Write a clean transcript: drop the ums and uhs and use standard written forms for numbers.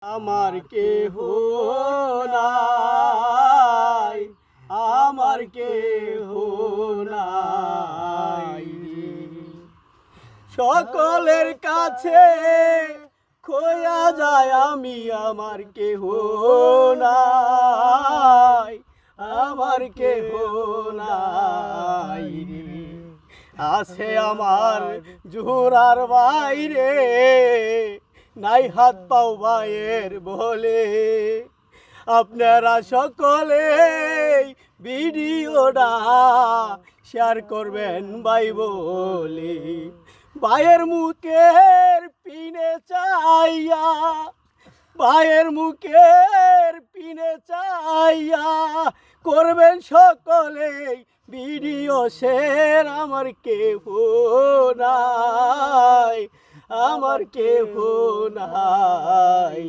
আমার কেহ নাই, আমার কেহ নাই রে। সকলের কাছে খোয়া যায় আমি, আমার কেহ নাই, আমার কেহ নাই রে। আছে আমার জোড়ার বাইরে, নাই হাত পাও ভাইয়ের বলে। আপনারা সকলে ভিডিওটা শেয়ার করবেন ভাই বলে। ভাইয়ের মুখের পিনে চাইয়া, ভাইয়ের মুখের পিনে চাইয়া করবেন সকলে ভিডিও শেয়ার। আমার কেহ নাই, আমার কেহ নাই